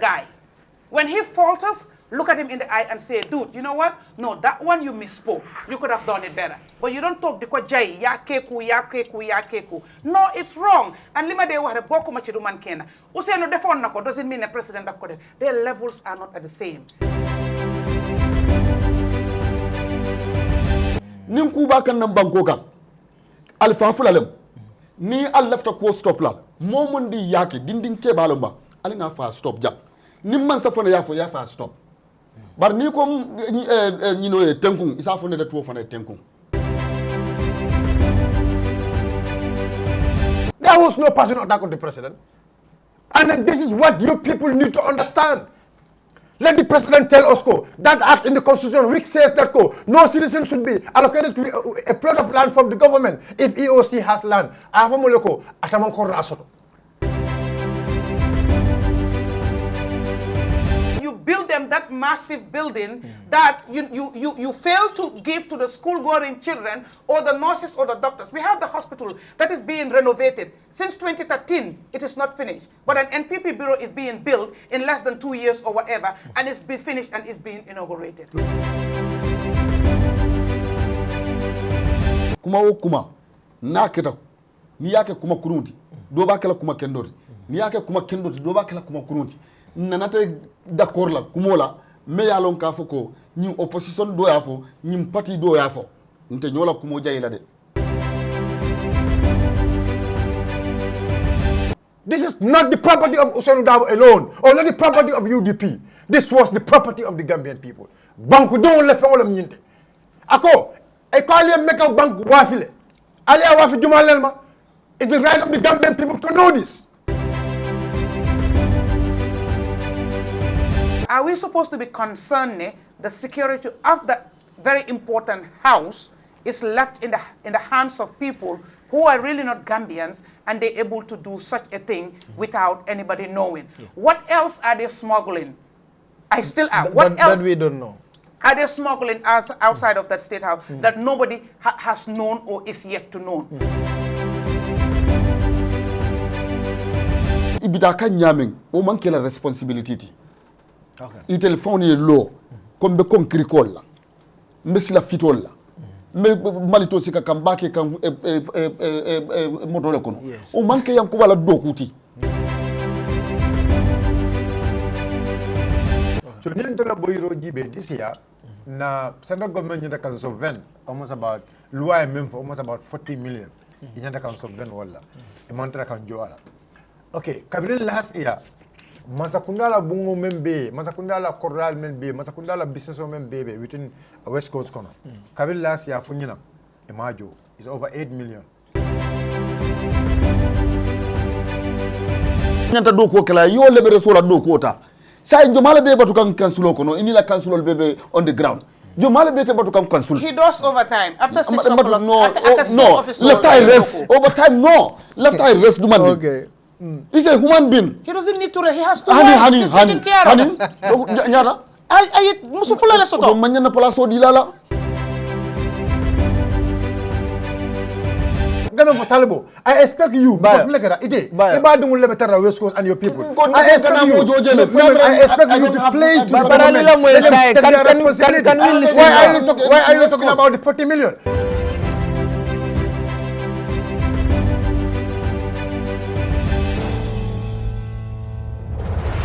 guy. When he falters, look at him in the eye and say, dude, you know what? No, that one you misspoke. You could have done it better. But you don't talk because jai, ya keku. No, it's wrong. And lima de wahre boku machidu man kena. Use no defon nako doesn't mean a president of Korea. Their levels are not at the same. Nim kuba kan nan banko kan. Alfa fulalem. Ni al lefta ko stop la. Momon di yaki dindin ke balomba. Ali nga fa stop jam. Nim man sa fona ya fa stop. But ni ko tenkung isa fona da tuwo fona tenkung. There was no personal attack on the president. And then this is what you people need to understand. Let the president tell us that act in the constitution which says that no citizen should be allocated to a plot of land from the government if EOC has land. You build them that massive building that you fail to give to the school-going children or the nurses or the doctors. We have the hospital that is being renovated. Since 2013, it is not finished. But an NPP bureau is being built in less than 2 years or whatever, and it's been finished and it's being inaugurated. Kuma na kita ni yake kuma kurundi do ba kala kuma kendori ni yake kuma kendori do ba kala kuma kurundi nanate d'accord la kumola me yalon ka foko ni opposition do yafo ni parti do yafo nte nyola kumo jayila de. This is not the property of Ousainou Darboe alone, or not the property of UDP. This was the property of the Gambian people. Banku don't let all of nyinte. Ako, I call you make a bank wafile. Alia wafi jumalelma. It's the right of the Gambian people to know this. Are we supposed to be concerned the security of that very important house is left in the hands of people who are really not Gambians, and they're able to do such a thing without anybody knowing? What else are they smuggling? I still am. What else? That we don't know. Are they smuggling outside of that state house that nobody has known or is yet to know? Ibidaka nyaming o manke la responsibility. Okay. Itel foni law comme be concrete la. Mbesila fitol la. Me malito sika kambake kan modole kono. O manke yanko wala dokuti. So Nintola Boyro Jibe this year, na central government in the council of almost about Lua for almost about 40 million in the council of walla. Imantra kan joala. Okay, Kabila last year, Masakundala bungo membe, Masakundala corral membe, Masakundala business membe within a West Coast corner. Kabila last year Funyina, Imajo is over 8 million. Nyanta do ko kala yo lebere so la do quota. Say Jomala be batu kan council kono inila council bebe on the ground. Jomala be te batu kan council. He does overtime after 6 o'clock. No, left eye rest. Overtime no. Left eye rest human being. Okay. He's a human being. He doesn't need to rest. He has to work. He's taking care of it. Nyara. Ay musufula la soto. Manyana palaso dilala. I expect you, because look at it. West Coast and your people. I expect you to play to the government. Why are you talking about the 40 million?